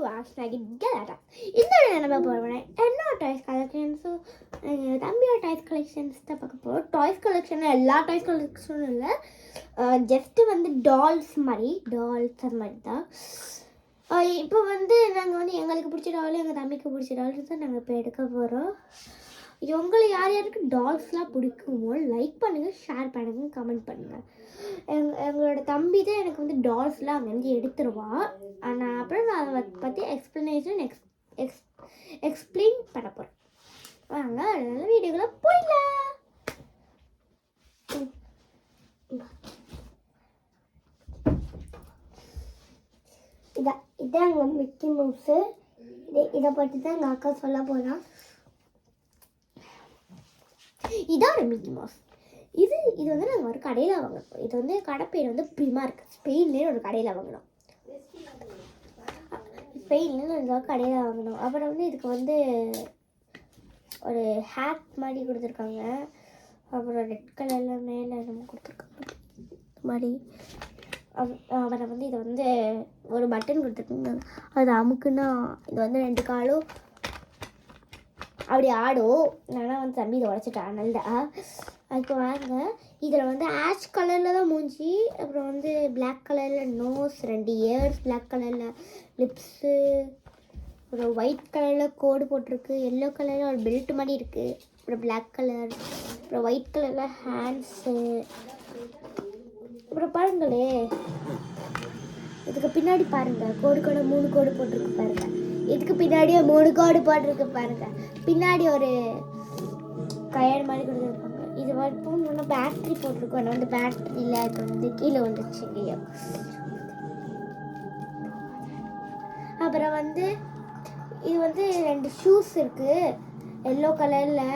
வாஷ்னாகி கலாட்டா. இந்த நம்ம போகிறேன் என்னோட டாய்ஸ் கலெக்ஷன்ஸும் எங்கள் தம்பியோட டாய்ஸ் கலெக்ஷன்ஸ் தான் பார்க்க போகிறோம். டாய்ஸ் கலெக்ஷனில் எல்லா டாய்ஸ் கலெக்ஷனும் இல்லை, ஜஸ்ட்டு வந்து டால்ஸ் அது மாதிரி தான். இப்போ வந்து நாங்கள் வந்து எங்களுக்கு பிடிச்ச டால் எங்கள் தம்பிக்கு பிடிச்ச டால்ஸ் தான் நாங்கள் இப்போ எடுக்க போகிறோம். உங்களை யார் யாருக்கு டால்ஸ்லாம் பிடிக்குமோ லைக் பண்ணுங்கள், ஷேர் பண்ணுங்கள், கமெண்ட் பண்ணுங்கள். எங்களோட தம்பி தான் எனக்கு வந்து டால்ஸ்லாம் அங்கேருந்து எடுத்துருவான். ஆனால் அப்புறம் நான் அதை பற்றி எக்ஸ்பிளைன் பண்ண போகிறேன். வாங்க நல்ல வீடியோக்குள்ள போயிடலாம். இதான் எங்கள் மிக்கி மவுஸு. இதை பற்றி தான் எங்கள் அக்கா சொல்ல போகிறான். இதான் ஒரு மிக்கி மவுஸ். இது வந்து நாங்கள் ஒரு கடையில் வாங்கினோம். இது வந்து கடை பேர் வந்து பிரிமார்க். ஸ்பெயின்லேயே ஒரு கடையில் வாங்கினோம். கடையில் வாங்கினோம். அப்புறம் வந்து இதுக்கு வந்து ஒரு ஹேட் மாதிரி கொடுத்துருக்காங்க. அப்புறம் ரெட் கலரில் மேலே நம்ம கொடுத்துருக்காங்க மாதிரி. அப்புறம் வந்து இதை வந்து ஒரு பட்டன் கொடுத்துருக்காங்க. அது அமுக்குன்னா இது வந்து 2 காலும் அப்படி ஆடும். ஆனால் வந்து தம்பி இதை உடச்சிட்டான் நல்லா. அதுக்கு வாங்க, இதில் வந்து ஆஷ் கலரில் தான் மூஞ்சி, அப்புறம் வந்து பிளாக் கலரில் நோஸ், 2 இயர்ஸ், பிளாக் கலரில் லிப்ஸு, ஒரு ஒயிட் கலரில் கோடு போட்டிருக்கு, எல்லோ கலரில் ஒரு பெல்ட் மாதிரி இருக்குது, அப்புறம் பிளாக் கலர், அப்புறம் ஒயிட் கலரில் ஹேண்ட்ஸு. அப்புறம் பாருங்களே, இதுக்கு பின்னாடி பாருங்கள், கோடு 3 கோடு போட்டிருக்கு பாருங்கள். இதுக்கு பின்னாடியே 3 கோடு போட்டிருக்கு பாருங்கள். பின்னாடி ஒரு கயர் மாதிரி கொடுத்துருப்பாங்க. இது மட்டும் இன்னும் பேட்ரி போட்டிருக்கோம். ஆனால் வந்து பேட்ரி இல்லை, அது வந்து கீழே வந்துடுச்சு இல்லையா. அப்புறம் வந்து இது வந்து 2 ஷூஸ் இருக்குது எல்லோ கலரில்.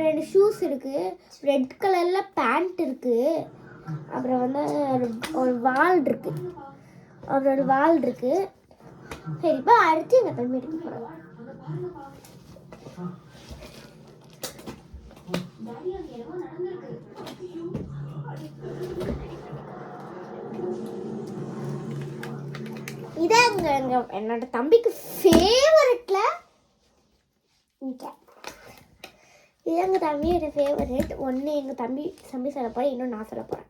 2 ஷூஸ் இருக்குது. ரெட் கலரில் பேண்ட் இருக்குது. அப்புறம் வந்து ஒரு வால் இருக்குது. சரி, இப்போ அடுத்து எங்கள் தம்பி எடுக்க போகிறோம். இதான் என்னோட தம்பிக்கு ஃபேவரட்ல இது எங்கள் தம்பியோட ஃபேவரட். ஒன்று எங்கள் தம்பி சொல்ல போகிறேன், இன்னும் நான் சொல்ல போகிறேன்.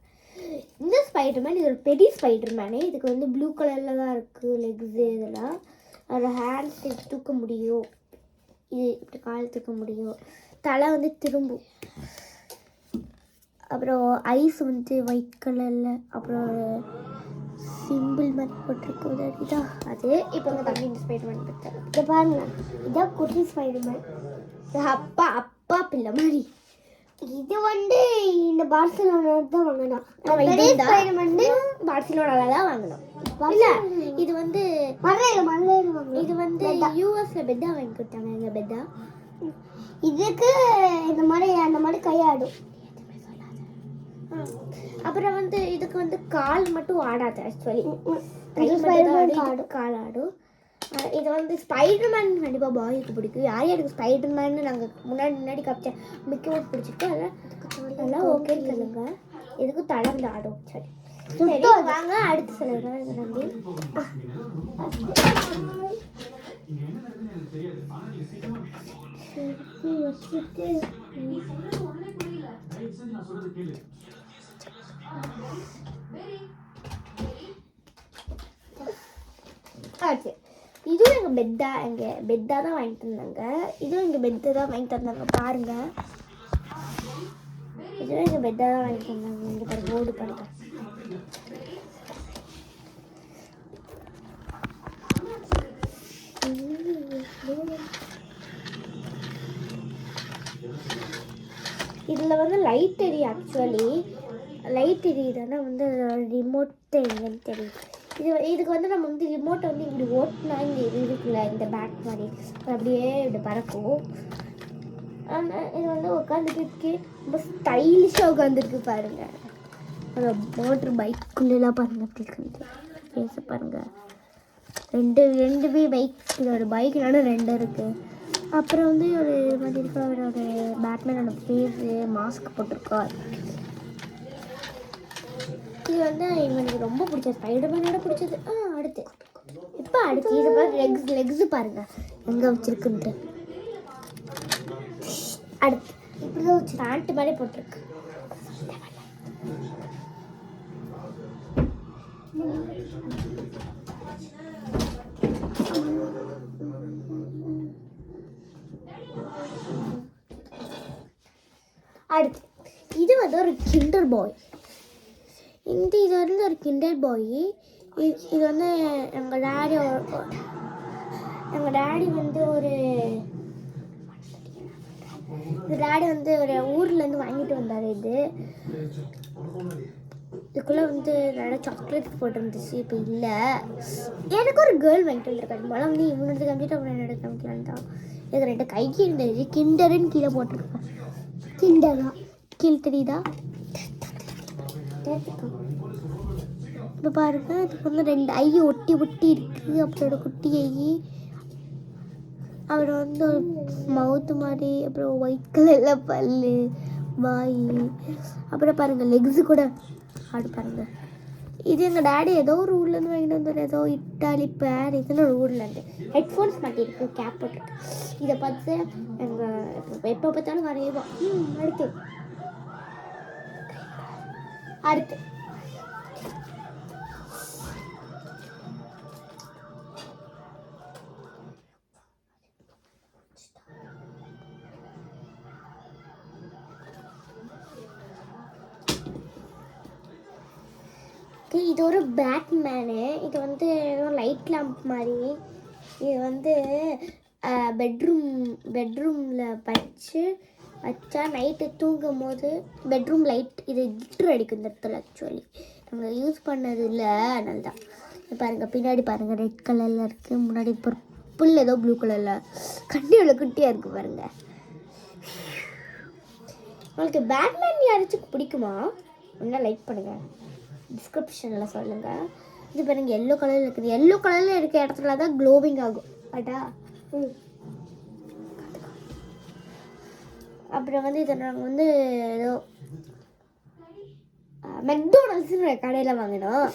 இந்த ஸ்பைடர்மேன் இது ஒரு பெரிய ஸ்பைடர்மேனு. இதுக்கு வந்து ப்ளூ கலரில் தான் இருக்குது லெக்ஸு. இதெல்லாம் அதோட ஹேண்ட்ஸ் தூக்க முடியும், இது இப்படி கால் தூக்க முடியும், தலை வந்து திரும்பும். அப்புறம் ஐஸ் வந்து ஒயிட் கலரில், அப்புறம் ஒரு சிம்பிள் மாதிரி போட்டிருக்கு. இதான் அது. இப்போ எங்கள் தம்பி இந்த ஸ்பைடர்மேன் பார்த்தாரு. இதை பாருங்க, இதான் குட்டி ஸ்பைடர்மேன். அப்பா பிள்ளை மாதிரி. இது வந்து இந்த பார்சிலோனா தான் வாங்கினோம். பார்சிலோனால தான் வாங்கினோம். இல்லை, இது வந்து இது வந்து யூஎஸ்ல பெட்டா வாங்கி கொடுத்தாங்க. எங்கள் பெட்டா இதுக்கு இந்த மாதிரி அந்த மாதிரி கையாடும். அப்புறம் வந்து இதுக்கு வந்து கால் மட்டும் ஆடாது. ஆக்சுவலி கால் ஆடும். இது வந்து ஸ்பைடர்மேன் கண்டிப்பாக பாய்க்கு பிடிக்கும். யாருக்கு ஸ்பைடர்மேன்னு நாங்கள் முன்னாடி காமிச்சேன் மிக்கி மவுஸ் பிடிச்சிட்டு அதெல்லாம் ஓகேன்னு சொல்லுங்க. இதுக்கும் தலை வந்து ஆடும். சரி வாங்க அடுத்து சொல்லுங்க. நம்பி சரி, இதுவும் எங்கள் பெட்டா தான் வாங்கிட்டு இருந்தாங்க. இதுவும் எங்கள் பெட்டு தான் வாங்கிட்டு இருந்தாங்க. பாருங்கள், இதுவும் எங்கள் பெட்டா தான் வாங்கிட்டு இருந்தாங்க. இங்கே பாருங்க, போர்டு பாருங்க. இதில் வந்து லைட் எரியும். ஆக்சுவலி லைட் எரியுதுன்னா வந்து ரிமோட் எங்கன்னு தெரியும். இதுக்கு வந்து நம்ம வந்து ரிமோட்டை வந்து இப்படி ஓட்டினா இங்கே இருக்குல்ல, இந்த பேட் மாதிரி அப்படியே இப்படி பறக்கும். ஆனால் இது வந்து உட்காந்துட்டு ரொம்ப ஸ்டைலிஷாக உட்காந்துருக்கு பாருங்கள். அந்த மோட்ரு பைக்குள்ளெல்லாம் பாருங்கள் அப்படி இருக்கு. பேச பாருங்கள், ரெண்டு பைக். இதோட பைக்னால 2 இருக்குது. அப்புறம் வந்து ஒரு மாதிரி இருக்க அவரோட பேட்மேனோட ஃபேஸு மாஸ்க் போட்டிருக்கார். இது வந்து இவனுக்கு ரொம்ப பிடிச்சது, ஸ்பைடர்மேனோட பிடிச்சது. அடுத்து இப்போ அடுத்து இதை பாருங்க, லெக்ஸ் பாருங்க எங்கே வச்சிருக்குன்ட்டு. அடுத்து இப்படிதான் வச்சு பேண்ட் மாதிரி போட்டிருக்கு. அடுத்து இது வந்து ஒரு கிண்டர் பாய். இது வந்து ஒரு கிண்டர் பாய். இது வந்து எங்கள் டாடி வந்து ஒரு ஊர்லேருந்து வாங்கிட்டு வந்தார். இதுக்குள்ளே வந்து நிறைய சாக்லேட் போட்டுருந்துச்சு. இப்போ இல்லை, எனக்கு ஒரு கேர்ள் வாங்கிட்டு வந்திருக்காரு. மழை வந்து இவனோட காமிச்சிட்டு அப்புறம் என்னோட காமிக்கலான்னு தான். இது 2 கைக்கு இருந்தது. கிண்டருன்னு கீழே போட்டிருக்கேன். கிண்டரா கீழே தெரியுதா? இப்போ பாருங்க, இதுக்கு வந்து 2 ஐ ஒட்டி இருக்குது. அப்புறம் குட்டி ஐ, அப்புறம் வந்து ஒரு மவுத்து மாதிரி, அப்புறம் ஒயிட் கலரில் பல்லு, வாய், அப்புறம் பாருங்கள் லெக்ஸு கூட. ஆடு பாருங்கள். இது எங்கள் டாடி ஏதோ ஒரு ஊர்லேருந்து வாங்கிட்டு வந்தார். ஏதோ இட்டாலி பாரிஸ்னு ஒரு ஊர்லேருந்து. ஹெட்ஃபோன்ஸ் மாட்டியிருக்கு, கேப் போட்டுருக்கு. இதை பார்த்து எங்கள் எப்போ பார்த்தாலும் வரையுவோம். அடுத்து இது ஒரு பேட்மேனு. இது வந்து ஏதோ லைட் லேம்ப் மாதிரி. இது வந்து பெட்ரூமில் வச்சா நைட்டு தூங்கும் போது பெட்ரூம் லைட் இது கிளிட்டர் அடிக்கும். இந்த இடத்துல ஆக்சுவலி நாங்கள் யூஸ் பண்ணது இல்லை, அதனால தான். பாருங்கள் பின்னாடி பாருங்கள், ரெட் கலரில் இருக்குது. முன்னாடி பர்பிள் ஏதோ ப்ளூ கலரில் கண்டி உள்ள குட்டியாக இருக்குது பாருங்கள். உங்களுக்கு பேட்மேன் யாராச்சும் பிடிக்குமா? ஒன்றா லைக் பண்ணுங்கள், டிஸ்கிரிப்ஷனில் சொல்லுங்கள். இது பாருங்கள் எல்லோ கலரில் இருக்குது. எல்லோ கலரில் இருக்க இடத்துல தான் க்ளோவிங் ஆகும். அட்டா அப்புறம் வந்து இதை நாங்கள் வந்து ஏதோ மெக்டோனல்ட்ஸ்னு கடையில் வாங்கினோம்.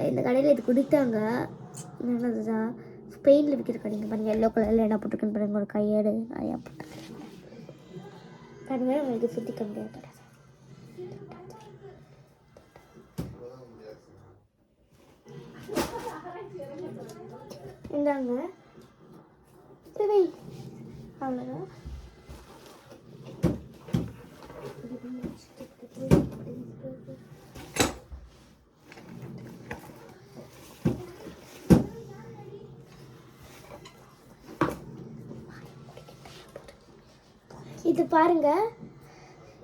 இந்த கடையில் இது கொடுத்தாங்க. நல்லதுதான். ஸ்பெயினில் விற்கிற கடைங்க பாருங்கள். எல்லோ கலரில் என்ன போட்டிருக்குன்னு பாருங்கள். ஒரு கையேடு நிறையா போட்டிருக்கேன் பாருங்கள். உங்களுக்கு சுற்றி கம்மியாக இந்தாங்க. அவ்வளோதான். இது பாருங்க,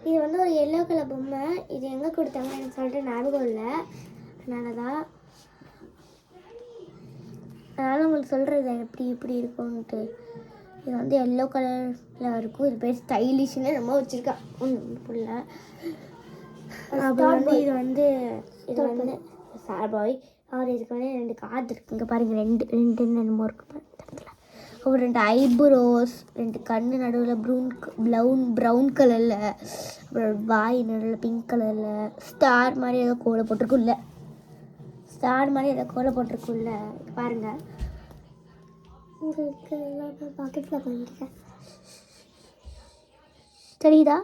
இது வந்து ஒரு எல்லோ கலர் பொம்மை. இது எங்கே கொடுத்தாங்க எனக்கு சொல்லிட்டு ஞாபகம் இல்லை. அதனால் உங்களுக்கு சொல்கிறது எப்படி இப்படி இருக்கும்ன்ட்டு. இது வந்து எல்லோ கலரில் இருக்கும். இது பேர் ஸ்டைலிஷ்னு ரொம்ப வச்சுருக்கா புள்ள. அப்புறம் வந்து இது வந்து ஸ்டார் பாய். அவர் இதுக்கு வந்து 2 காது இருக்குங்க பாருங்கள். 2 என்னமோ இருக்குது பாருங்கள். ஒரு 2 ஐப்ரோஸ், 2 கண்ணு நடுவில் ப்ரௌன் கலரில், அப்புறம் வாய் நடுவில் பிங்க் கலரில், ஸ்டார் மாதிரி ஏதோ கோலை போட்டிருக்குல்ல. பாருங்கள். உங்களுக்கு பாக்கெட்டில் பண்ணிட்டேன், தெரியுதா?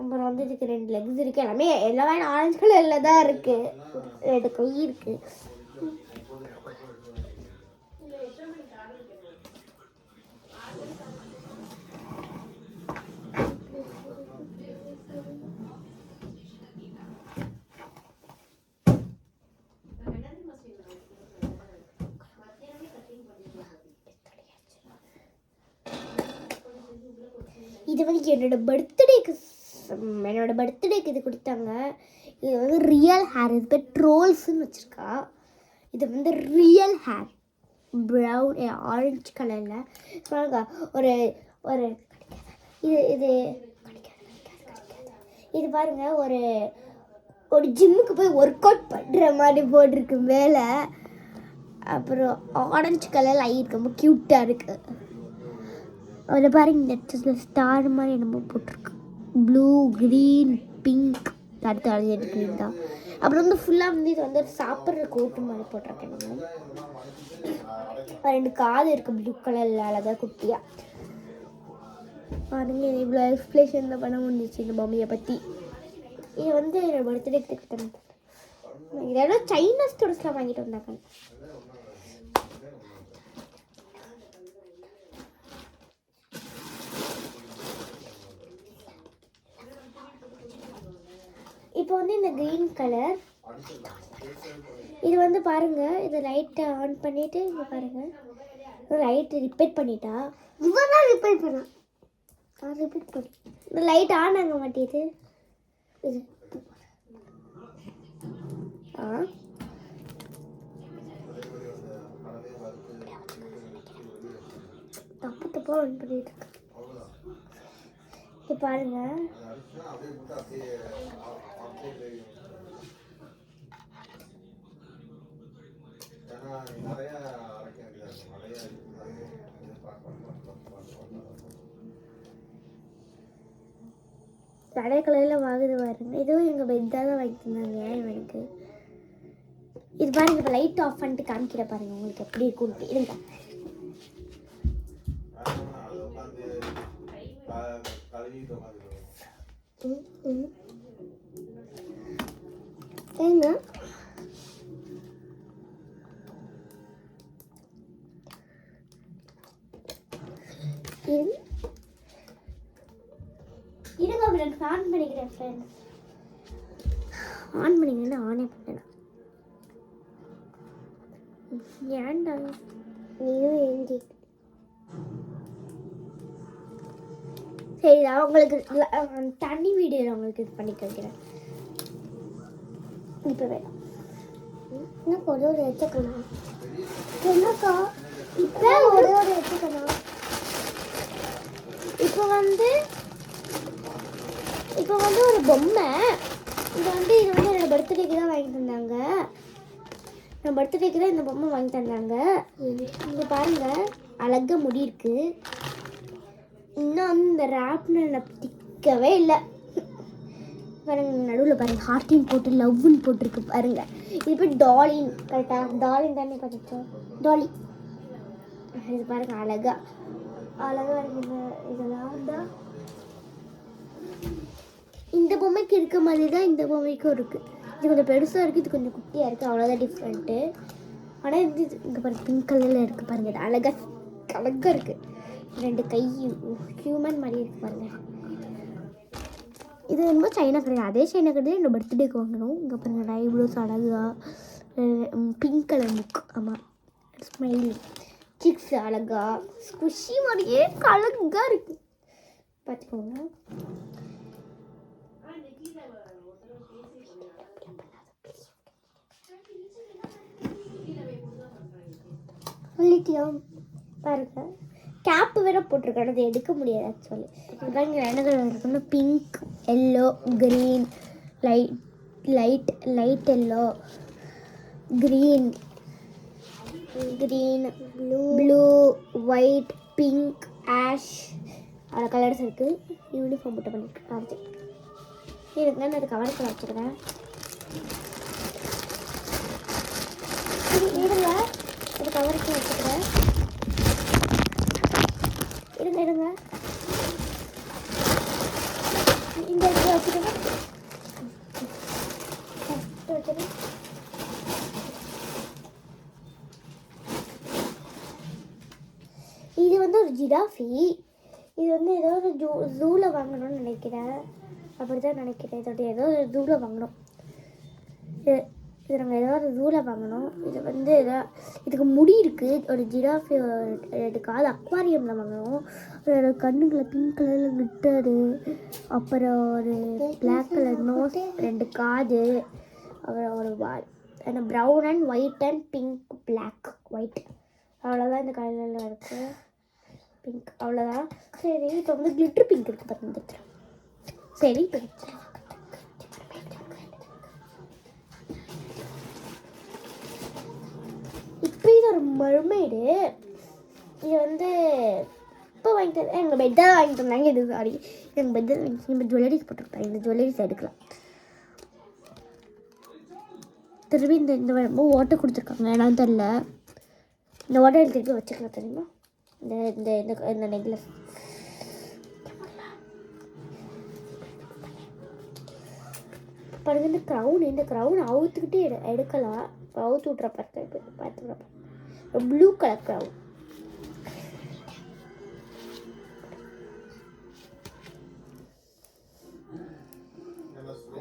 அப்புறம் வந்து இதுக்கு 2 லெக்ஸ் இருக்குது. எல்லாமே ஆரஞ்சு கலரில் தான் இருக்குது. 2 கை இருக்குது. இது வந்து என்னோட பர்த்டேக்கு இது கொடுத்தாங்க. இது வந்து ரியல் ஹேர். இது பேர் ட்ரோல்ஸ்ன்னு வச்சுருக்கா. இது வந்து ரியல் ஹேர், ப்ரௌன் ஆரஞ்சு கலரில் பாருங்க. ஒரு ஒரு இது பாருங்க, ஒரு ஜிம்முக்கு போய் ஒர்க் அவுட் பண்ணுற மாதிரி போட்டிருக்கு மேலே. அப்புறம் ஆரஞ்சு கலரில் ஆகிருக்கு, ரொம்ப க்யூட்டாக இருக்குது. அதில் பாருங்க, இந்த ஸ்டார் மாதிரி என்னமோ போட்டிருக்கு. ப்ளூ, க்ரீன், பிங்க் அடுத்த ஆரஞ்சு க்ரீன் தான். அப்புறம் வந்து ஃபுல்லாக வந்து இது வந்து சாப்பிட்ற கோட்டு மாதிரி போட்டிருக்கேன். நான் 2 காது இருக்குது ப்ளூ கலரில் அழகாக குட்டியாக. பாருங்க இவ்வளோ எக்ஸ்பிளேஷன் தான் பண்ண முடிஞ்சிச்சு இந்த பொம்மையை பற்றி. இது வந்து என்னோட பர்த்டேக்கு தரேன். இதெல்லாம் சைனா ஸ்டோர்ஸ்லாம் வாங்கிட்டு வந்தாங்க. இப்போ வந்து இந்த க்ரீன் கலர் இது வந்து பாருங்கள், இது லைட்டை ஆன் பண்ணிவிட்டு இங்கே பாருங்கள், லைட்டு ரிப்பேர் பண்ணிட்டா. இவன் தான் ரிப்பேர் பண்ணான். ரிப்பேர் பண்ணி இந்த லைட் ஆன் ஆக மாட்டேது. இது தப்பு தப்பாக ஆன் பண்ணிட்டு இருக்கு. இப்போ பாருங்கள், கடை கலரில் வாங்குது பாருங்க. இதுவும் எங்கள் பெட்டாக தான் வாங்கி தந்தாங்க எனக்கு. இது பாருங்க, இப்போ லைட் ஆஃப் பண்ணிட்டு காமிக்கிற பாருங்க உங்களுக்கு எப்படி இருக்கும். இருங்க ஏங்க இருங்க ஃப்ரெண்ட்ஸ், ஆன் பண்ணிக்கிறேன் ஃப்ரெண்ட்ஸ். ஆன் பண்ணிங்கன்னா ஆனே பண்ணேன். ஏன்டா நீயும் ஏஞ்சி சரி, உங்களுக்கு தண்ணி வீடியோவில் உங்களுக்கு இது பண்ணி வைக்கிறேன். இப்போ வேணும் இன்னும் ஒரு எடுத்துக்கணும். என்னக்கா இப்போ ஒரு எடுத்துக்கணும். இப்போ வந்து ஒரு பொம்மை. இது வந்து என்னோட பர்த்டேக்கு தான் வாங்கி தந்தாங்க. என் பர்த்டேக்கு தான் இந்த பொம்மை வாங்கி தந்தாங்க. இங்கே பாருங்கள், அழகாக முடி இருக்குது. இன்னும் இந்த ரேப்னு திக்கவே இல்லை பாருங்க. நடுவில் பாருங்கள் ஹார்ட்டின் போட்டு லவ்னு போட்டிருக்கு பாருங்கள். இது போய் டாலின், கரெக்டாக டாலின் தானே பார்த்துச்சோம், டாலி. இது பாருங்கள் அழகாக இருக்குது. இதெல்லாம் தான் இந்த பொம்மைக்கு இருக்க மாதிரி தான் இந்த பொம்மைக்கும் இருக்குது. இது கொஞ்சம் பெருசாக இருக்குது, இது கொஞ்சம் குட்டியாக இருக்குது, அவ்வளோதான் டிஃப்ரெண்ட்டு. ஆனால் இது இங்கே பாருங்கள் பிங்க் கலரில் இருக்குது பாருங்கள். இது அழகாக இருக்குது. 2 கை ஹியூமன் மாதிரி இருக்குது பாருங்கள். இது ரொம்ப சைனா கிடையாது, அதே சைனா கிடையாது. என்னோட பர்த்டேக்கு வாங்கணும். இங்கே பாருங்கள் ஐப்ரோஸ் அழகாக பிங்க் கலர் புக். ஆமாம், ஸ்மைலி சிக்ஸ் அழகா ஸ்குஷி மாதிரியே அழகாக இருக்குது பார்த்துக்கோங்க. சொல்லிட்டியா பாருங்க, கேப்பு வேற போட்டிருக்கேன், அதை எடுக்க முடியாது ஆக்சுவலி. பாருங்க என்ன கலர் இருக்குன்னா pink, yellow, green, light yellow, green, blue, white, pink, ash, அவ்வளோ கலர்ஸ் இருக்குது. யூனிஃபார்ம் போட்டு பண்ணிட்டு அடுத்து இதுக்கு நான் அது கவருக்குள்ள வச்சுருக்கேன். இருங்க, அது கவருக்குள்ள வச்சுக்கிறேன். இருங்க இந்த இடத்துல வச்சுக்கிறேன். இது வந்து ஒரு ஜிராஃபி. இது வந்து ஏதோ ஒரு ஜூவில் வாங்கணும்னு நினைக்கிறேன், அப்படி தான் நினைக்கிறேன். இதோட ஏதோ ஒரு ஜூவில் வாங்கணும். இது நாங்கள் ஏதோ ஒரு ஜூவில் வாங்கணும். இது வந்து இதுக்கு முடி இருக்குது. ஒரு ஜிராஃபி காது அக்வாரியமில் வாங்கணும். அதோட கண்ணுங்களை பிங்க் கலரில் கிட்டரு, அப்புறம் ஒரு பிளாக் கலர் நோஸ், 2 காது, அப்புறம் ஒரு வால், அந்த brown and white and pink, black, white, அவ்வளோதான் இந்த கலரில் இருக்குது. பிங்க் அவ்வளோதான். சரி, இப்போ வந்து கிளிட்டர் பிங்க் இருக்குது பார்த்து. சரி, இப்போ இது ஒரு மர்மெய்டு. இது வந்து இப்போ வாங்கி தரேன், எங்கள் பெட்டாக வாங்கி தந்தாங்க. இது சாரி, எங்கள் பெட்டில் நம்ம ஜுவல்லரிஸ் போட்டிருப்பாங்க. இந்த ஜுவல்லரிஸ் எடுக்கலாம். திரும்பி இந்த ரொம்ப ஓட்டை கொடுத்துருக்காங்க. ஏன்னா தெரில. இந்த ஓட்டை திருப்பி வச்சுக்கலாம் தெரியுமா? இந்த இந்த இந்த இந்த நெக்லஸ் பாருங்க. இந்த க்ரௌன் அவுத்துக்கிட்டே எடுக்கலாம். அவுத்து விட்ற பார்த்துக்கிறப்ப ப்ளூ கலர் க்ரௌன்.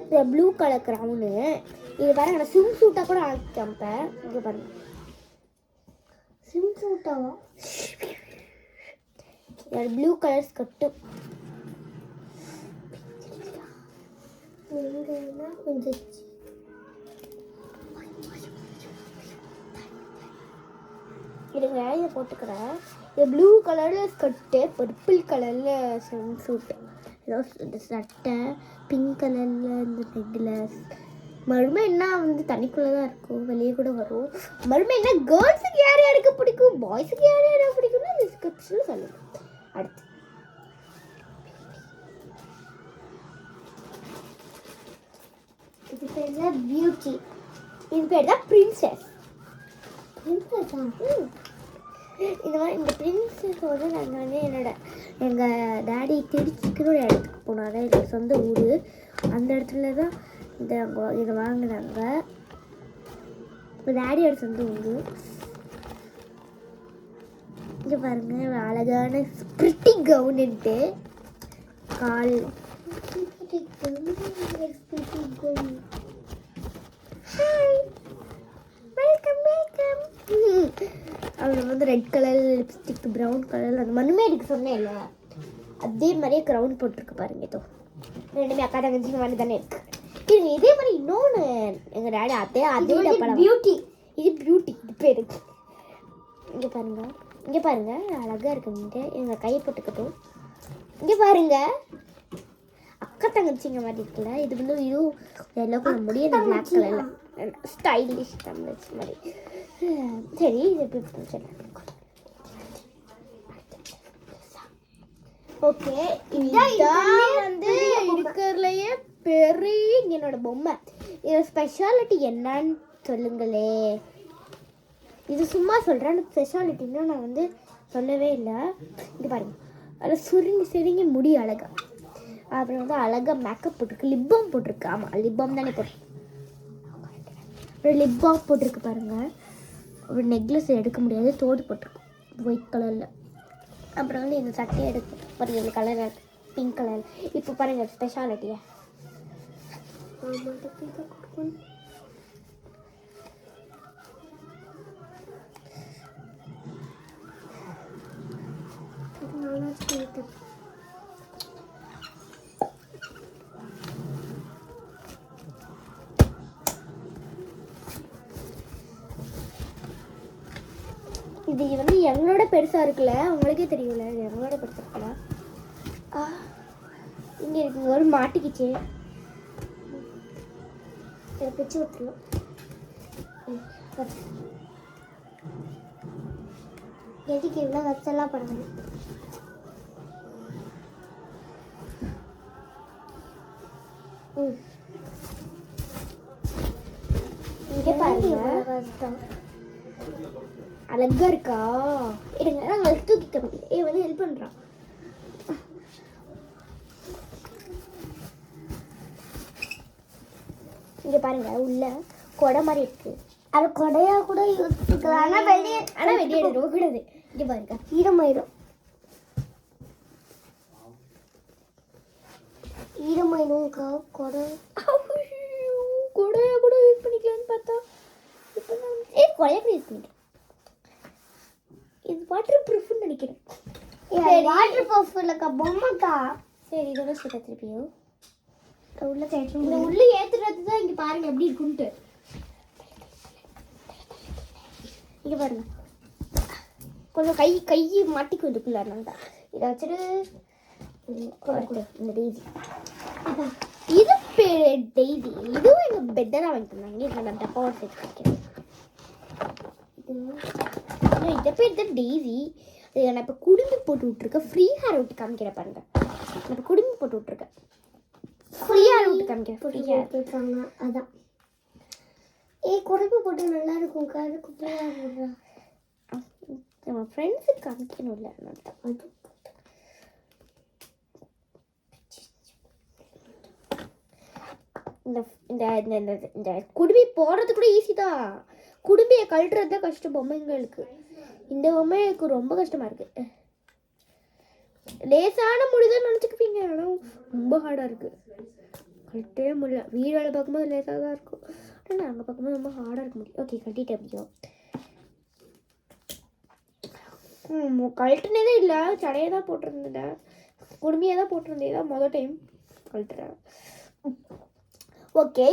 இந்த ப்ளூ கலர் க்ரௌனு இது பாருங்க. நான் ஸ்விம் சூட்டாக கூட ஆக்கிப்பேன். இங்கே பாருங்க, ஸ்விம் சூட்டாவா? Blue colour skirt. கொஞ்சம் இருங்க, இதை போட்டுக்கிறேன். இது ப்ளூ கலரில் ஸ்கர்ட்டு, பர்பிள் கலரில் ஸ்விம் சூட்டு, ஏதோ இந்த சட்டை, பிங்க் கலரில் இந்த நெக்லஸ். மறுபடியும் என்ன வந்து தண்ணிக்குள்ளே தான் இருக்கும், வெளியே கூட வரும். மறுபடியும் என்ன கேர்ள்ஸுக்கு யார் யாருக்கு பிடிக்கும், பாய்ஸுக்கு யார் யாருக்கு பிடிக்கும்னு டிஸ்கிரிப்ஷனில் சொல்லுங்கள். அடுத்து இது பேர் தான் பியூட்டி. இது பேர் தான் பிரின்சஸ். இந்த மாதிரி இந்த பிரின்சஸோடு நாங்கள் வந்து எங்கள் டேடி திருச்சிக்கு ஒரு இடத்துக்கு போனாங்க. என்னோட சொந்த ஊர். அந்த இடத்துல தான் இதை வாங்கினாங்க. எங்கள் டேடியோட சொந்த ஊர். இங்கே பாருங்க, அழகான பிரிட்டி கவுனுன்ட்டு கால். அவனுக்கு வந்து red colour lipstick, brown colour அந்த மண்ணுமே எனக்கு சொன்னேன்ல, அதே மாதிரியே க்ரௌன் போட்டிருக்கு பாருங்க. இதோ ரெண்டுமே அக்கா தங்கச்சிங்க மாதிரி தானே இருக்கு. இது இதே மாதிரி இன்னொன்று எங்கள் டேடி அதே பியூட்டி. இது பியூட்டி, இது பேர். இங்கே பாருங்க அழகாக இருக்குன்ட்டு எங்கள் கையை போட்டுக்கட்டும். இங்கே பாருங்க, அக்கா தங்கச்சிங்க மாதிரி இருக்குல்ல. இது வந்து இதுவும் எல்லாம் கூட முடியும் பிளாக் கலரில் ஸ்டைலிஷ் தங்கச்சி மாதிரி. சரி, இது எப்படி ஓகே. இதுதான் வந்து இருக்கிறதுலையே பெரிய என்னோட பொம்மை. இதோட ஸ்பெஷாலிட்டி என்னன்னு சொல்லுங்களே. இது சும்மா சொல்கிறேன், எனக்கு ஸ்பெஷாலிட்டின்னு நான் வந்து சொல்லவே இல்லை. இது பாருங்க, அதில் சுருங்கி முடி அழகா. அப்புறம் வந்து அழகாக மேக்கப் போட்டிருக்கு, லிப்பாம் போட்டிருக்கு. ஆமாம், லிப்பாம் தானே போட்டிருக்கு. அப்புறம் லிப்பாம் போட்டிருக்கு பாருங்க. ஒரு நெக்லஸ் எடுக்க முடியாது, தோடு போட்டிருக்கு ஒயிட் கலரில். அப்புறம் வந்து இந்த சட்டையை எடுக்கும் ஒரு ஏழு கலர் பிங்க் கலர். இப்போ பாருங்கள் ஸ்பெஷாலிட்டியை. இது வந்து எங்களோட பெருசாக இருக்குல்ல, உங்களுக்கே தெரியும்ல, இது எங்களோட பெருசாக இருக்குல்ல. இங்கே இருக்குங்க ஒரு மாட்டிக்கிச்சு. இதை பிச்சு விட்டுருலாம். எதுக்கு இவ்வளோ வச்செல்லாம் பண்ணுங்க. இங்கே பாருங்க, அழகா இருக்கா? இருங்க, நாங்கள் தூக்கிக்க முடியும். வந்து ஹெல்ப் பண்ணுறான். இங்கே பாருங்க, உள்ள கொடை மாதிரி இருக்கு. அது கொடையா கூட யோசிச்சுக்கலாம். ஆனால் வெளியே கூடாது. இங்கே பாருங்க, ஈரமாயிடும்க்கா. கொடையா கூட யூஸ் பண்ணிக்கலான்னு பார்த்தா கொடையா கூட யூஸ் பண்ணிக்கலாம். இது வாட்டர் ப்ரூஃப்னு நினைக்கிறேன். வாட்டர் ப்ரூஃப் இல்லைக்கா, பொம்மைக்கா. சரி, இதோட சொல்ல திருப்பியும் உள்ள ஏற்றுறது. உள்ள ஏற்றுறது தான். இங்கே பாருங்க எப்படி இருக்குன்ட்டு. இங்கே பாருங்க, கொஞ்சம் கை மாட்டிக்கு வந்துக்குள்ள. தான் இதை வச்சுட்டு இந்த டெய்ஸி, இது பேர் டெய்ஸி. இதுவும் எங்கள் பெட்டை தான் வாங்கி தந்தாங்க. இதில் நான் டப்பாவோட சேர்த்து வைக்கிறேன். இதை பேர் தான் டெய்ஸி. நான் இப்போ குடும்பி போட்டு விட்ருக்கேன். ஃப்ரீ ஹேர் விட்டு காமிக்கிறேன் பாருங்க. நான் இப்போ குடும்பி போட்டு விட்ருக்கேன். ஃப்ரீ ஹேர் விட்டு காமிக்கிறேன். ஃப்ரீ ஹேர் இருக்காங்க. அதான் குறைப்பு போட்டு நல்லா இருக்கும் காது குப்பையாக நம்ம ஃப்ரெண்ட்ஸுக்கு காமிக்கணும்ல அது இந்த இந்த இந்த இந்த குடுமி போடுறது கூட ஈஸி தான். குடும்பியை கழட்டுறது தான் கஷ்டம் பொம்மைங்களுக்கு. இந்த பொம்மை எனக்கு ரொம்ப கஷ்டமாக இருக்குது. லேசான முடிதான் நினச்சிக்குவீங்க, ஆனால் ரொம்ப ஹார்டாக இருக்குது. கழட்டவே முடியல. வீடு வேலை பார்க்கும்போது லேசாக தான் இருக்கும், ஆனால் அங்கே பார்க்கும்போது ரொம்ப ஹார்டாக இருக்க முடியும். ஓகே, கட்டிட்டு எப்படியோ கழட்டுனதே இல்லை, சடையை தான் போட்டிருந்தேன், குடுமையாக தான் போட்டிருந்தேன். தான் மொதல் டைம் கழட்டுறேன். ஓகே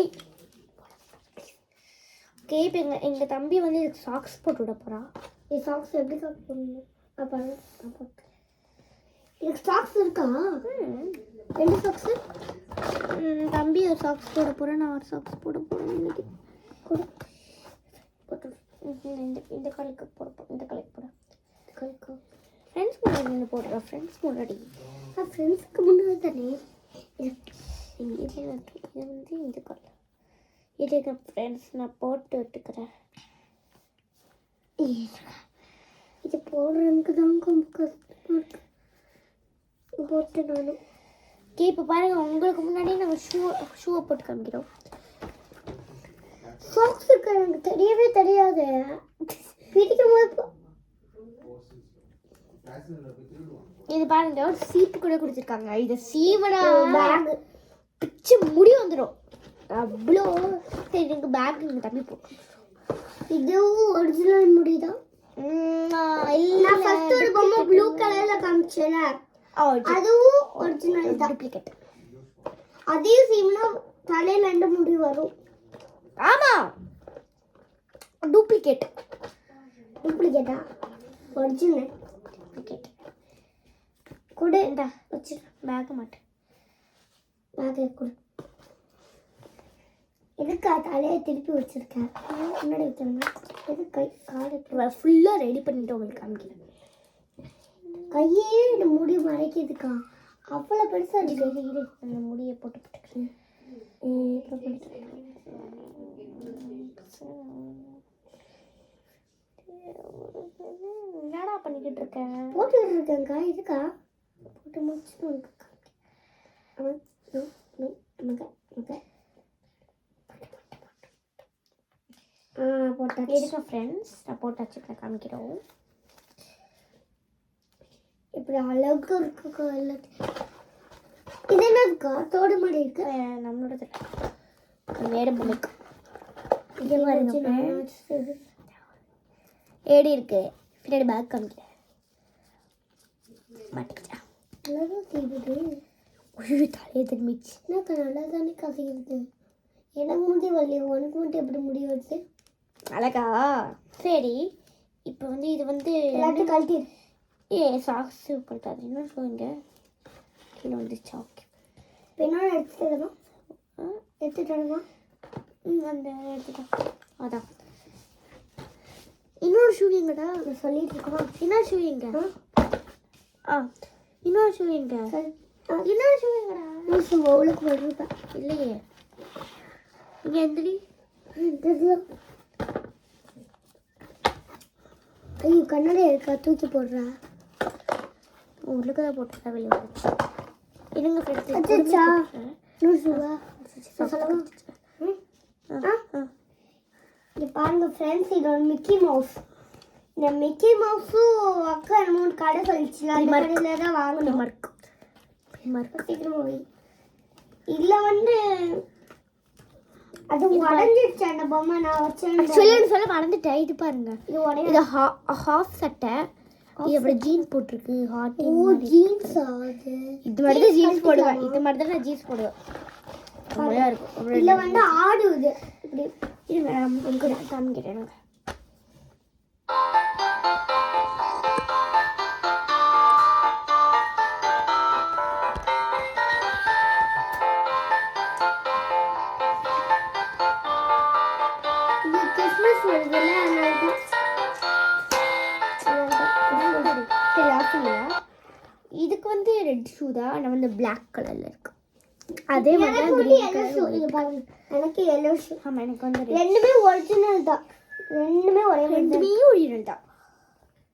ஓகே இப்போ எங்கள் தம்பி வந்து இதுக்கு சாக்ஸ் போட்டு விட போகிறான். இது சாக்ஸ் எப்படி சாக்ஸ் போடணும்? அப்போ இதுக்கு சாக்ஸ் இருக்கா? 2 சாக்ஸு. தம்பி ஒரு சாக்ஸ் போட போகிறேன், நான் ஒரு சாக்ஸ் போட போகிறேன். இன்னைக்கு போட்டு இந்த கலைக்கு போட போகிறேன். இந்த கலைக்கு போட கலைக்கு ஃப்ரெண்ட்ஸ் முன்னாடி நின்று போடுறேன். ஃப்ரெண்ட்ஸ் முன்னாடி ஃப்ரெண்ட்ஸுக்கு முன்னாடி தானே இது வந்து இந்த கலை இதுக்கு ஃப்ரெண்ட்ஸ் நான் போட்டு விட்டுக்கிறேன். இது போடுறதுக்கு தான் ரொம்ப கஷ்டமாக இருக்குது. போட்டு நானும் இப்போ பாருங்கள், உங்களுக்கு முன்னாடி நாங்கள் ஷூவை போட்டு காமிக்கிறோம். சாக்ஸ் இருக்க எனக்கு தெரியவே தெரியாது. பிடிக்கும் போது இது பாருங்க, ஒரு சீப்பு கூட கொடுத்துருக்காங்க. இதை சீவனா பேக் பிச்சு முடி வந்துடும் அவ்வளோ. சரி, எனக்கு பேக் நீங்கள் தம்பி போட்டு. இதுவும் ஒரிஜினல் முடி தான். இல்லை, ஃபர்ஸ்ட் ஒரு பொம்மை ப்ளூ கலரில் காமிச்சேன், அதுவும் ஒரிஜினல் தான். டூப்ளிகேட். அதையும் சீம்னா தலையில் 2 முடி வரும். ஆமாம், டூப்ளிகேட். டூப்ளிகேட்டா? Original duplicate. கூட இந்த வச்சு பேக்க மாட்டேன். பேக்கை கொடு. எதுக்கா தலையை திருப்பி வச்சுருக்கேன்? முன்னாடி வச்சுருங்க. எது கை காலை ஃபுல்லாக ரெடி பண்ணிவிட்டு உங்களுக்கு காமிக்கிறேன். கையே இந்த முடி மறைக்கிறதுக்கா? அவ்வளோ பெருசாக இருக்குது. அந்த முடியை போட்டு போட்டுக்கிறேன். என்னடா பண்ணிக்கிட்டு இருக்கேன்? போட்டுக்கிட்டு இருக்கேங்க்கா. இதுக்கா போட்டு முடிச்சுட்டு போட்டாச்சு. எதுக்கா ஃப்ரெண்ட்ஸ், நான் போட்டாச்சு, காமிக்கிறோம். இப்படி அழகு இருக்குக்கா. இது என்னக்கா தோடு மாதிரி இருக்கு? நம்மளோட மேட பொம்மைக்கு இது மாதிரி ஏடி இருக்கு. பின்னாடி பேக் காமிக்கிறேன். மாட்டிக்கிட்டா தலையை திரும்பிச்சு. என்னக்கா நல்லா தானே கதைக்கிறது. எனக்கு முடி வரலையே, உனக்கு மட்டும் எப்படி முடி வருது? அழகா. சரி, இப்போ வந்து இது வந்து எல்லாத்தையும் கழட்டி சாக்ஸ் போட்டாது. இன்னும் சொல்லுங்க, கீழே வந்துச்சா? ஓகே, இப்போ இன்னொன்று எடுத்துட்டோம். எடுத்துட்டோமா? அந்த எடுத்துட்டோம். அதான் இன்னொரு ஷூ எங்கடா சொல்லிட்டு இருக்கோம். இன்னொரு ஷூ எங்க? இன்னொரு ஷூ எங்க? இன்னொரு ஷூ எங்கடா? உங்களுக்கு வருதா? இல்லையே. இங்கே எந்திரி. ஐயோ, கண்ணாடி இருக்கா? தூக்கி போடுறா. உங்களுக்கு தான் போட்டுருக்கா. வெளியே வந்துச்சு. இருங்க ஃப்ரெண்ட்ஸ். இங்கே பாருங்க ஃப்ரெண்ட்ஸ், இது ஒரு மிக்கி மவுஸ். இந்த மிக்கி மவுஸும் அக்கா 3 கடை சொல்லிச்சுல, அந்த கடையில் தான் வாங்கணும். சீக்கிரமாக இதில் வந்து அது உடஞ்சிடுச்சு. அந்த பொம்மை நான் வச்சேன் சொல்ல மறந்துட்டேன். இது பாருங்க, இது ஹாஃப் சட்டை. இது அப்படி ஜீன்ஸ் போட்டிருக்கு. ஹாட் ஜீன்ஸா? இது மாதிரி தான் ஜீன்ஸ் போடுவேன். இது மாதிரி தான் நான் ஜீன்ஸ் போடுவேன். நல்லா இருக்கும். இதில் வந்து ஆடுது இப்படி. இது உங்களுக்கு காமிக்கிறேன். கிறிஸ்மஸ் வருதுல்ல, இதுக்கு வந்து ரெட் ஷூ தான். நான் வந்து பிளாக் கலரில் இருக்கு. அதே மாதிரி எனக்கு எல்லோ ஆமாம் எனக்கு வந்து ரெண்டுமே ஒரிஜினல் தான். ரெண்டுமே ஒரிஜினல் தான்.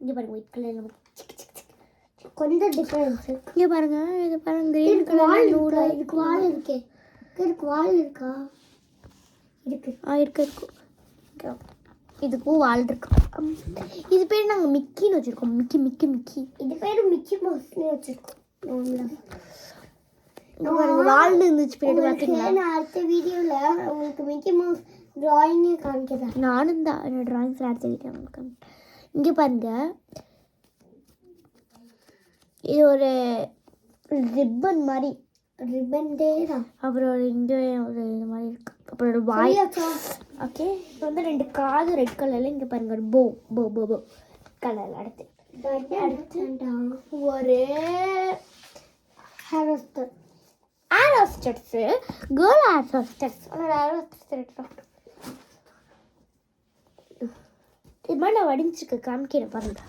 இங்கே பாருங்க ஒயிட் கலர் கொஞ்சம் டிஃபரன்ஸ். இங்கே பாருங்க இது பாருங்க கிரீன் கலர் நூறு. இதுக்கு வால் இருக்கே. இதுக்கு வால் இருக்கா? இருக்கு. இருக்கு. இதுக்கும் வால் இருக்கு. இது பேர் நாங்கள் மிக்கின்னு வச்சுருக்கோம். மிக்கி. இது பேர் மிக்கி மவுஸ்னு வச்சுருக்கோம். வாழ்ந்து இருந்துச்சு பேர் பார்த்தீங்களா? நான் அடுத்த வீடியோவில் உங்களுக்கு மிக்கி மவுஸ் ட்ராயிங்கே காமிக்கிறேன். நானும் தான் என்னோட ட்ராயிங்ஸில் அடுத்த வீடியோ உங்களுக்கு. இங்கே பாருங்க இது ஒரு ரிப்பன் மாதிரி. ரிப்பன்டே தான். அப்புறம் இங்கே ஒரு இது மாதிரி இருக்கு. அப்புறம் ஒரு வாய். ஓகே இப்போ வந்து 2 காது ரெட் கலரில். இங்கே பாருங்க ஒரு போ கலர். அடுத்து ஒரு ஹேர் ஹோஸ்டர்ஸு கேர்ள் ஹேர் ஹோஸ்டர்ஸ். இது மாதிரி நான் வடிஞ்சிருக்கு காமிக்கிறேன் பாருங்க.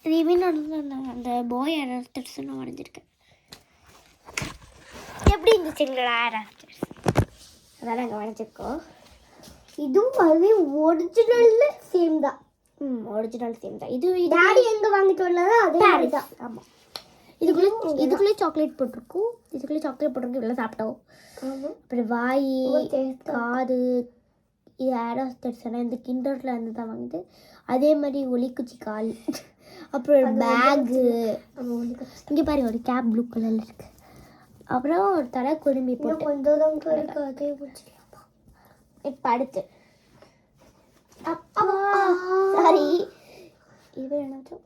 இதுவே நான் அந்த பாய் ஹேர் ஹோஸ்டர்ஸ் நான் வரைஞ்சிருக்கேன். எப்படி இருந்துச்சுங்களா ஹேர் ஹோஸ்டர்ஸ்? அதெல்லாம் நாங்கள் வரைஞ்சிருக்கோம். இதுவும் அதுவே ஒரிஜினல் சேம் தான். ஒரிஜினல் சேம் தான். இது டாடி எங்கே வாங்கிட்டு வரல அதே மாதிரி தான். ஆமாம். இதுக்குள்ளே சாக்லேட் போட்டிருக்கும். இதெல்லாம் சாப்பிட்டோம். அப்புறம் வாய் காது இது ஹேர் ஹோஸ்டர்ஸ் எல்லாம் இந்த கிண்டரில் இருந்து தான் வாங்கிட்டு. அதே மாதிரி ஒலிக்குச்சி கால். அப்புறம் ஒரு பேகு. இங்கே பாருங்க ஒரு கேப் ப்ளூ கலரில் இருக்குது. அப்புறம் ஒரு தலை குடும்பி போட்டு இப்போ அடுத்து சாரி இது என்னாச்சும்.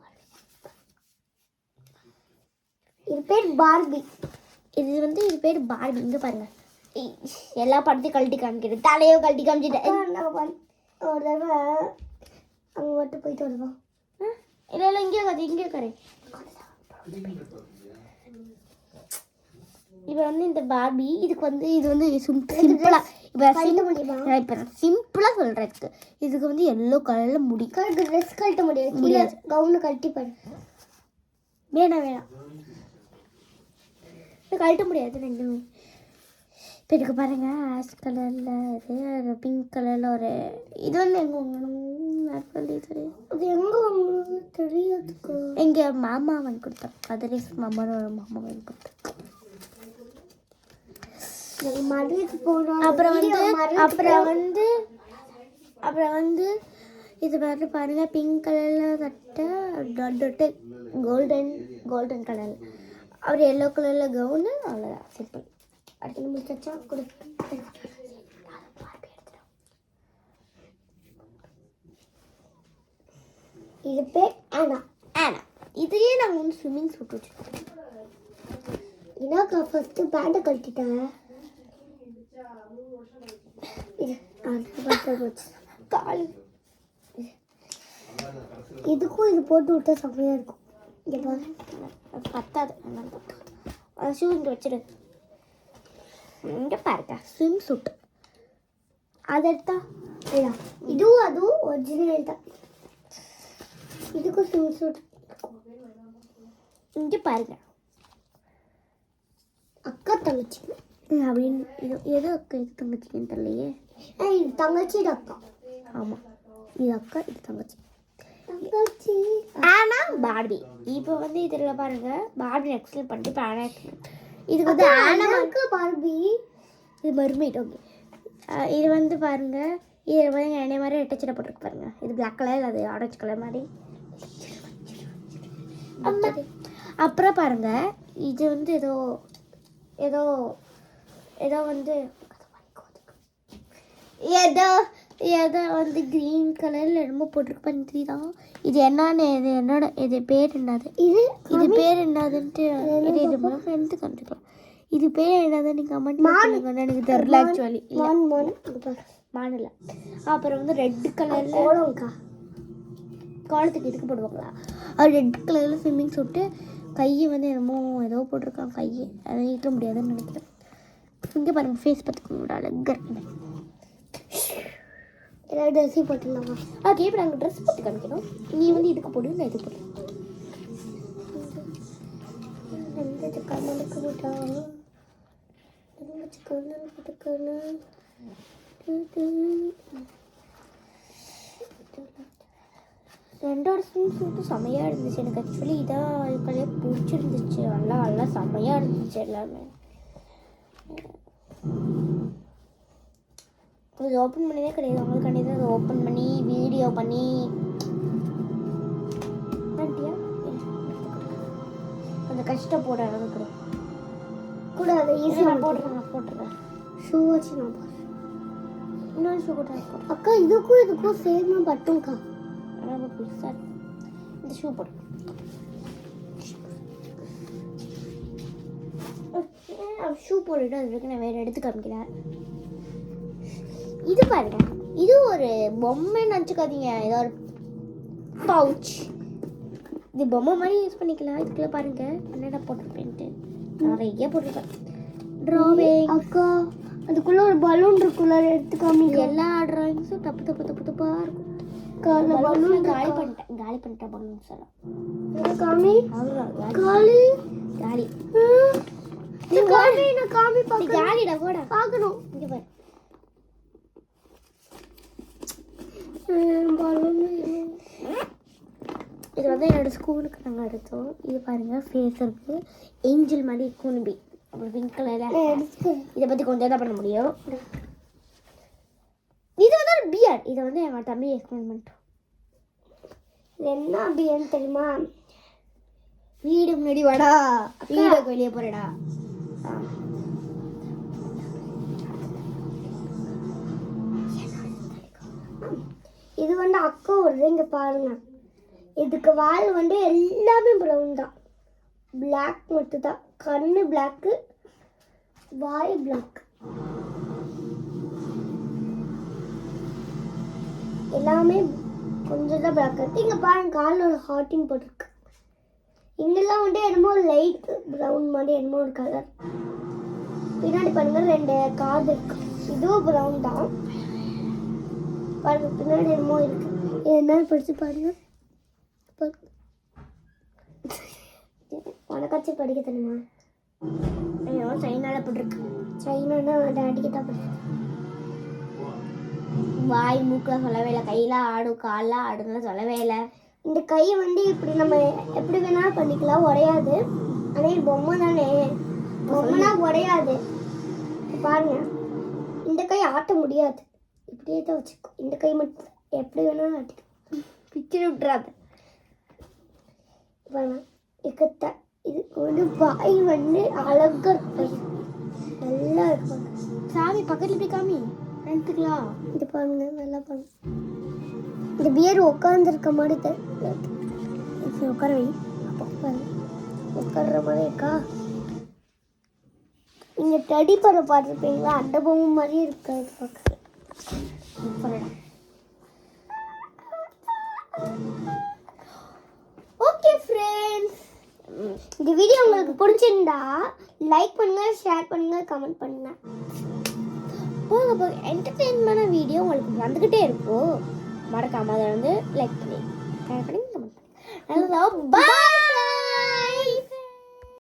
இது பேர் பார்பி. இது பேர் பார்பி. இங்கே பாருங்க எல்லா படத்தையும் கழட்டி காமிக்கிறேன். தலையோ கழட்டி காமிச்சிட்டேன். ஒரு தடவை அங்கே மட்டும் போயிட்டு வருவோம். இல்லை இங்கே கரை. இப்போ வந்து இந்த பார்பி இது வந்து சிம்பிளாக இப்போ சிம்பிளாக சொல்கிறதுக்கு இதுக்கு வந்து எல்லோ கலரில் முடி. ட்ரெஸ் கழட்ட முடியாது. கவுனு கழட்டி பாரு. வேணாம் கழட்ட முடியாது ரெண்டுமே. இப்போ இதுக்கு பாருங்கள் ஆஷ் கலரில் இது பிங்க் கலரில் ஒரு இது வந்து எங்கே அது எங்கே தெரியாதுக்கு எங்கள் மாமா வாங்கி கொடுத்தோம். கதிரேஷ் மாமாவோட மாமா வாங்கி கொடுத்தோம். அப்புறம் வந்து இது மாதிரி பாருங்கள் பிங்க் கலரில் தட்டை கோல்டன் கலர். அப்புறம் எல்லோ கலரில் கவுனு. அவ்வளோதான் சிம்பிள். அடுத்து முடிச்சா இது பேர் ஆனா. இதுலேயே நாங்கள் வந்து ஸ்விம்மிங் சூட் வச்சுருக்கோம். என்னக்கா ஃபஸ்ட்டு பேண்டை கழட்டிட்டேன். கால் இதுக்கும் இது போட்டு விட்டா செம்மையாக இருக்கும். இங்கே பாரு பத்தாது. ஷூ இங்கே வச்சிரு. இங்கே பாருங்க ஸ்விம் சூட். அதை எடுத்தா இதுவும் அதுவும் ஒரிஜினல் தான். இதுக்கும் ஸ்விம் சூட். இங்கே பாருங்க அக்கா தங்கச்சி அப்படின்னு. எது அக்கா இது தங்கச்சின்னு தெரியலையே. இது தங்கச்சி அக்கா. ஆமாம் இது அக்கா இது தங்கச்சி. பார்பி. இப்போ வந்து இதில் பாருங்க பார்பி எக்ஸ்பிளைன் பண்ணிட்டு இப்போ ஆனா இதுக்கு வந்து ஆனாக்கு பார்பி இது மர்மெய்ட். ஓகே இது வந்து பாருங்க இதில் வந்து என்னை மாதிரி ரெட்டச்சடை போட்டுருக்கு பாருங்க. இது பிளாக் கலர் அது ஆரஞ்சு கலர் மாதிரி. அப்புறம் பாருங்க இது வந்து ஏதோ வந்து க்ரீன் கலரில் ரொம்ப போட்டிருக்கு பண்ணி தான். இது என்னன்னு இது பேர் என்னது? இது பேர் என்னதுன்ட்டு இது மூலம் ஃப்ரெண்ட்ஸு கண்டுக்கலாம். இது பேர் என்னதுன்னு கமெண்ட் பண்ணுங்க. எனக்கு தெரியல ஆக்சுவலி. மானில். அப்புறம் வந்து ரெட் கலரில் காலத்துக்கு இதுக்கு போடுவாங்களா அது ரெட் கலரில் ஸ்விம்மிங் சூட்டு. கையை வந்து ஏதோ போட்டிருக்காங்க. கையை அதை நீட்ட முடியாதுன்னு நினைக்கிறேன். இங்கே பாருங்கள் ஃபேஸ் பார்த்துக்கோங்க அழகாக இருக்குங்க. எல்லா ட்ரெஸ்ஸையும் போட்டுடலாமா? ஓகே இப்போ நாங்கள் ட்ரெஸ் போட்டு காமிக்கணும். நீ வந்து இதுக்கு போடு, நான் இது போடுறேன். கமலுக்கு போட்டா போட்டுக்கணும். ரெண்டோட ஸ்விம் சூட்டு செம்மையாக இருந்துச்சு. எனக்கு ஆக்சுவலி இதான் இதுக்குள்ளே பிடிச்சிருந்துச்சு. நல்லா நல்லா செம்மையாக இருந்துச்சு எல்லாமே. இது ஓப்பன் பண்ணதே கிடையாது. அவங்களுக்காண்டி தான் அதை ஓப்பன் பண்ணி வீடியோ பண்ணி கொஞ்சம் கஷ்டப்போட அளவுக்கு கூட அதை ஈஸியாக நான் போட்டுருக்கேன். ஷூ வச்சு நான் போடுறேன். இன்னொரு ஷூ போட்டு அக்கா இதுக்கும் சேமாக பட்டும்க்கா. ரொம்ப பெருசாக இந்த ஷூ போடு. ஷூ போட்டுட்டு அதுக்கு நான் வேறு எடுத்து காமிக்கிறேன். இது பாருங்க, இது ஒரு பொம்மைன்னு நினச்சிக்காதீங்க. ஏதோ ஒரு பவுச். இது பொம்மை மாதிரி யூஸ் பண்ணிக்கலாம். இதுக்குள்ள பாருங்க என்னடா போட்டிருப்பேன்ட்டு நிறைய போட்டிருப்பேன். டிராவிங் அக்கா அதுக்குள்ள ஒரு பலூன் இருக்குள்ள எடுத்து காமிங்க. எல்லா டிராயிங்ஸும் தப்பு தப்பு தப்பு தப்பாக இருக்கும். பலூன் காலி பண்ணிட்டேன் பலூன்ஸ் எல்லாம். காமி அவ்வளோ காலி காலி. காமி நான் காமி பார்க்க காலிடா போடா பார்க்கணும். இங்கே பாரு. பலூன் இது வந்து என்னோட ஸ்கூலுக்கு நாங்கள் எடுத்தோம். இது பாருங்க ஃபேஸ் இருக்கு. ஏஞ்சல் மாதிரி குணுபி அப்புறம் பிங்க் கலரில். இதை பற்றி கொஞ்சம் தான் பண்ண முடியும். இது வந்து ஒரு பியர். இதை வந்து எங்கள் தம்பி எக்ஸ்பிளைன் பண்ணிட்டோம். என்ன பியர்னு தெரியுமா? வீடு முன்னாடி வாடா, வீடு வெளியே போறடா. இது வந்து அக்கா வருது. இங்க பாருங்க, இதுக்கு வால் வந்து எல்லாமே ப்ரௌன் தான். பிளாக் மட்டும் தான். கண்ணு பிளாக்கு, வாய் பிளாக், எல்லாமே கொஞ்சம் தான் பிளாக் இருக்கு. இங்க பாருங்க காலில் ஒரு ஹார்ட்டிங் போட்டிருக்கு. இங்கெல்லாம் வந்து என்னமோ லைட் ப்ரௌன் மாதிரி என்னமோ ஒரு கலர். பின்னாடி பாருங்க 2 காது இருக்கு. இதுவும் ப்ரௌன் தான். பாருங்க பின்னாடி என்னமோ இருக்கு. என்ன படிச்சு பாருங்க. உனக்காச்சு படிக்க தெரியுமா? ஐயோ சைனால போட்டிருக்கு. சைனானா டாடிக்கு தான் படிக்கும். வாய் மூக்கில் சொல்லவே இல்லை, கையில் ஆடும் காலில் ஆடுன்னு சொல்லவே இல்லை. இந்த கை வந்து இப்படி நம்ம எப்படி வேணாலும் பண்ணிக்கலாம், உடையாது. ஆனால் இது பொம்மை தானே, பொம்மைனா உடையாது. பாருங்க இந்த கை ஆட்ட முடியாது, இப்படியே தான் வச்சுக்கோ. இந்த கை மட்டும் எப்படி வேணாலும் ஆட்டிக்கும். பிச்சு விட்டுறாது. பாருங்க இக்கத்த இதுக்கு வந்து வாய் வந்து அழகா இருக்கும், நல்லா இருக்கும். சாமி பக்கத்தில் போய் காமி எடுத்துக்கலாம். இது பாருங்க நல்லா பாருங்க. இந்த பியர் உட்காந்துருக்க மாதிரி உட்கார வை. அப்போ பாருங்க உட்கார்ற மாதிரி இருக்கா. நீங்க டடி படம் பார்த்துருப்பீங்களா, அந்த பொம்மை மாதிரி இருக்காது பார்க்க. ஓகே ஃப்ரெண்ட்ஸ், இந்த வீடியோ உங்களுக்கு பிடிச்சிருந்தா லைக் பண்ணுங்க, ஷேர் பண்ணுங்க, கமெண்ட் பண்ணுங்க. போக போக என்டர்டெயின்மெண்டான வீடியோ உங்களுக்கு வந்துக்கிட்டே இருக்கும். மறக்காம அதை வந்து லைக் பண்ணி ஷேர் பண்ணி கமெண்ட் பண்ணி. நல்லதா பாய்.